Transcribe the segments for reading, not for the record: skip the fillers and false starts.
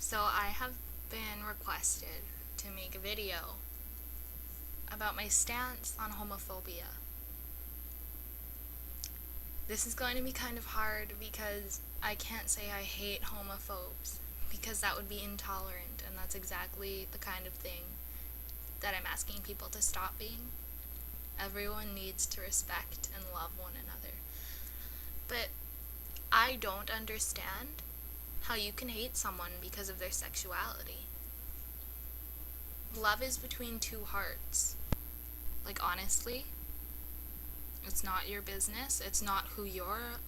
So I have been requested to make a video about my stance on homophobia. This is going to be kind of hard because I can't say I hate homophobes, because that would be intolerant, and that's exactly the kind of thing that I'm asking people to stop being. Everyone needs to respect and love one another. But I don't understand how you can hate someone because of their sexuality. Love is between two hearts. Like, honestly, it's not your business. It's not who you're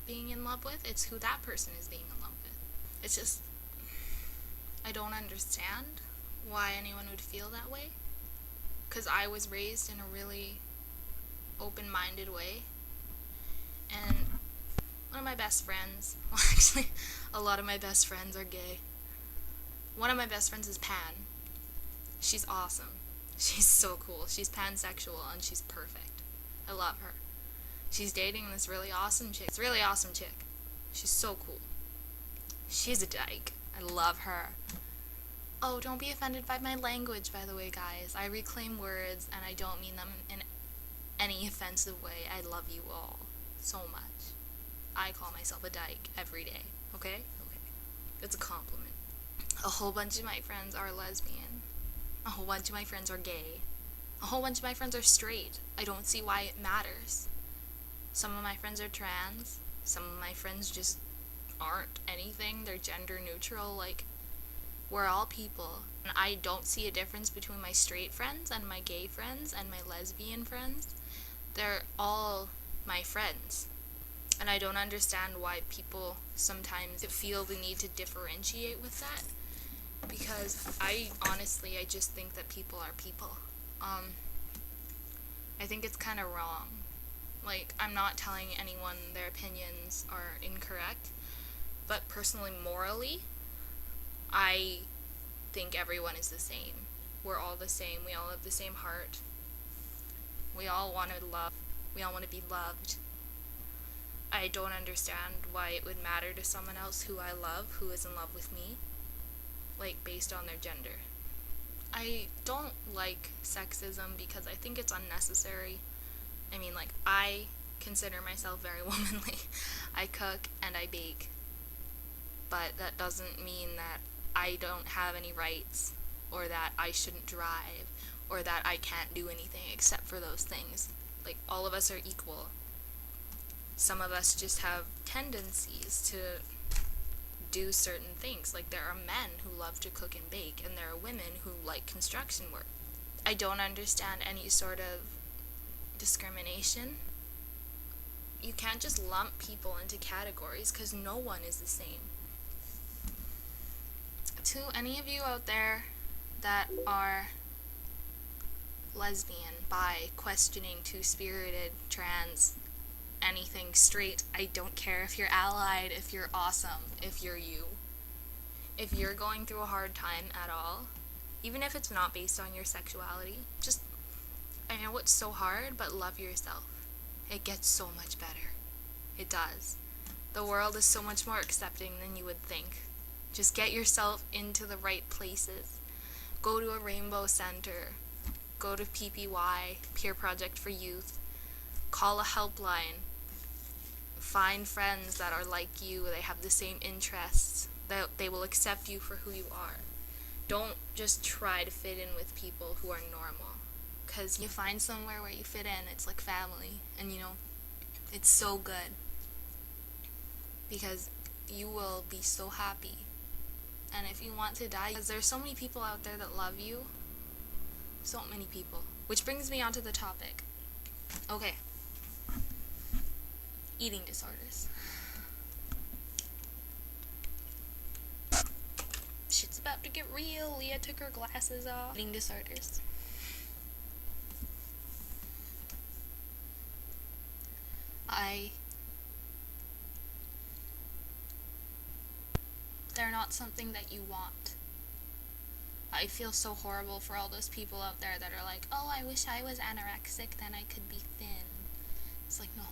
being in love with. It's who that person is being in love with. It's just, I don't understand why anyone would feel that way. Because I was raised in a really open-minded way. And one of my best friends, well, actually, a lot of my best friends are gay. One of my best friends is pan. She's awesome. She's so cool. She's pansexual and she's perfect. I love her. She's dating this really awesome chick. It's a really awesome chick. She's so cool. She's a dyke. I love her. Oh, don't be offended by my language, by the way, guys. I reclaim words and I don't mean them in any offensive way. I love you all so much. I call myself a dyke every day. Okay? Okay. It's a compliment. A whole bunch of my friends are lesbian. A whole bunch of my friends are gay. A whole bunch of my friends are straight. I don't see why it matters. Some of my friends are trans. Some of my friends just aren't anything. They're gender neutral. Like, we're all people. And I don't see a difference between my straight friends and my gay friends and my lesbian friends. They're all my friends. And I don't understand why people sometimes feel the need to differentiate with that. Because I just think that people are people. I think it's kind of wrong. Like, I'm not telling anyone their opinions are incorrect, but personally, morally, I think everyone is the same. We're all the same. We all have the same heart. We all want to love. We all want to be loved. I don't understand why it would matter to someone else who I love, who is in love with me, like, based on their gender. I don't like sexism because I think it's unnecessary. I mean, like, I consider myself very womanly. I cook and I bake. But that doesn't mean that I don't have any rights, or that I shouldn't drive, or that I can't do anything except for those things. Like, all of us are equal. Some of us just have tendencies to do certain things. Like, there are men who love to cook and bake, and there are women who like construction work. I don't understand any sort of discrimination. You can't just lump people into categories because no one is the same. To any of you out there that are lesbian, bi, questioning, two-spirited, trans, anything, straight, I don't care if you're allied, if you're awesome, if you're you. If you're going through a hard time at all, even if it's not based on your sexuality, just, I know it's so hard, but love yourself. It gets so much better. It does. The world is so much more accepting than you would think. Just get yourself into the right places. Go to a rainbow center. Go to PPY, Peer Project for Youth. Call a helpline. Find friends that are like you. They have the same interests. That they will accept you for who you are. Don't just try to fit in with people who are normal. Because you find somewhere where you fit in, it's like family. And it's so good. Because you will be so happy. And if you want to die, because there's so many people out there that love you. So many people. Which brings me on to the topic. Okay. Eating disorders. Shit's about to get real. Leah took her glasses off. Eating disorders. They're not something that you want. I feel so horrible for all those people out there that are like, oh, I wish I was anorexic, then I could be thin. It's like, no.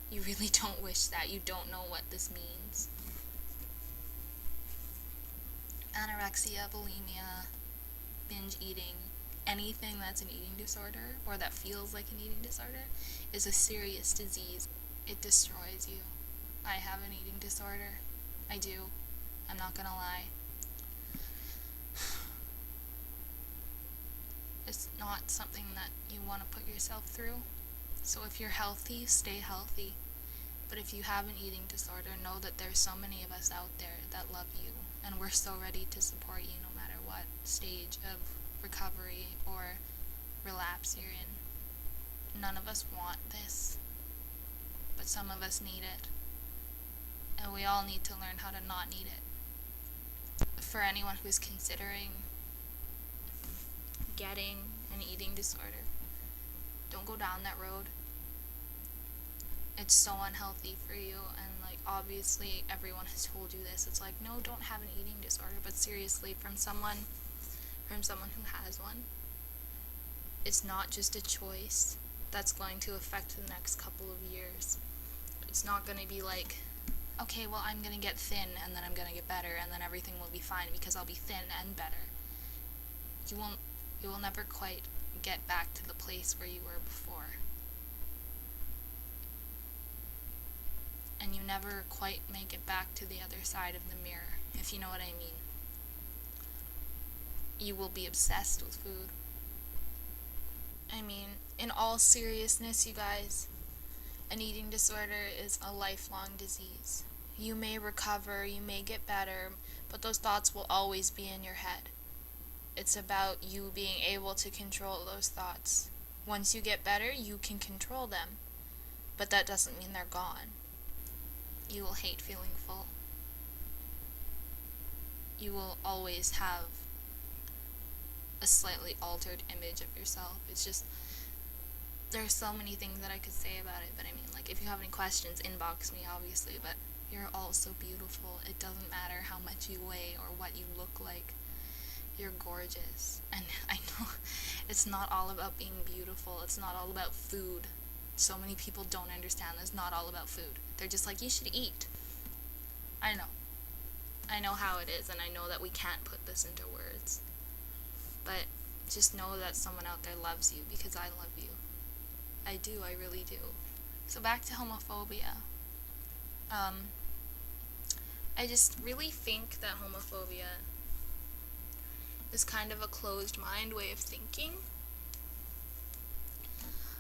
You really don't wish that. You don't know what this means. anorexia, bulimia, binge eating, anything that's an eating disorder or that feels like an eating disorder is a serious disease. It destroys you. I have an eating disorder. I do. I'm not gonna lie. It's not something that you want to put yourself through. So if you're healthy, stay healthy. But if you have an eating disorder, know that there's so many of us out there that love you, and we're so ready to support you no matter what stage of recovery or relapse you're in. None of us want this, but some of us need it. And we all need to learn how to not need it. For anyone who's considering getting an eating disorder, don't go down that road. It's so unhealthy for you, and like obviously everyone has told you this. It's like, no, don't have an eating disorder, but seriously, from someone who has one, it's not just a choice that's going to affect the next couple of years. It's not going to be like, okay, well, I'm going to get thin and then I'm going to get better and then everything will be fine because I'll be thin and better. You will never quite get back to the place where you were before. And you never quite make it back to the other side of the mirror, if you know what I mean. You will be obsessed with food. I mean, in all seriousness, you guys, an eating disorder is a lifelong disease. You may recover, you may get better, but those thoughts will always be in your head. It's about you being able to control those thoughts. Once you get better, you can control them, but that doesn't mean they're gone. You will hate feeling full. You will always have a slightly altered image of yourself. It's just, there's so many things that I could say about it, but I mean, like, if you have any questions, inbox me, obviously, but you're all so beautiful. It doesn't matter how much you weigh or what you look like. You're gorgeous. And I know it's not all about being beautiful. It's not all about food. So many people don't understand it's not all about food. They're just like, you should eat. I know. I know how it is, and I know that we can't put this into words. But just know that someone out there loves you because I love you. I do, I really do. So back to homophobia. I just really think that homophobia is kind of a closed mind way of thinking.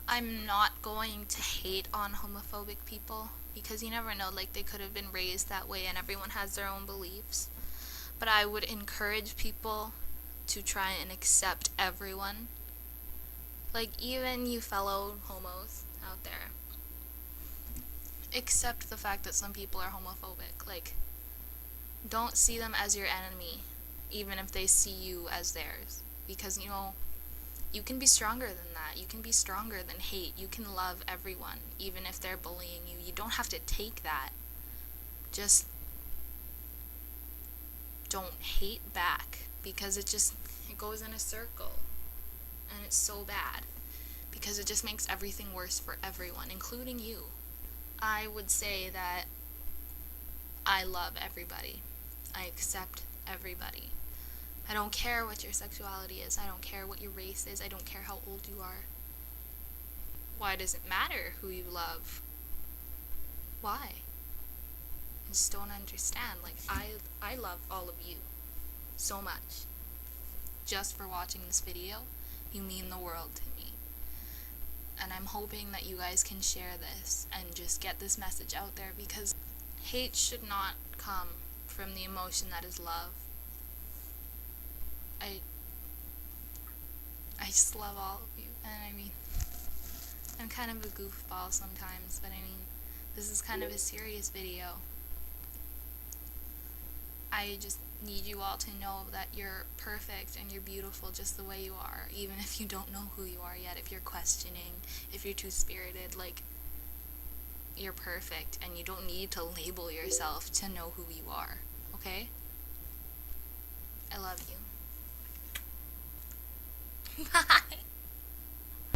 I'm not going to hate on homophobic people because you never know, like, they could have been raised that way and everyone has their own beliefs. But I would encourage people to try and accept everyone. Like, even you fellow homos out there. Accept the fact that some people are homophobic. Like, don't see them as your enemy, even if they see you as theirs. Because, you know, you can be stronger than that. You can be stronger than hate. You can love everyone, even if they're bullying you. You don't have to take that. Just don't hate back, because it goes in a circle, and it's so bad, because it just makes everything worse for everyone, including you. I would say that I love everybody. I accept everybody. I don't care what your sexuality is. I don't care what your race is. I don't care how old you are. Why does it matter who you love? Why? I just don't understand. Like, I love all of you so much. Just for watching this video, you mean the world to me. And I'm hoping that you guys can share this and just get this message out there, because hate should not come from the emotion that is love. I just love all of you, and I mean, I'm kind of a goofball sometimes, but I mean, this is kind of a serious video. I just need you all to know that you're perfect and you're beautiful just the way you are, even if you don't know who you are yet, if you're questioning, if you're two-spirited, like, you're perfect, and you don't need to label yourself to know who you are, okay? I love you. Bye!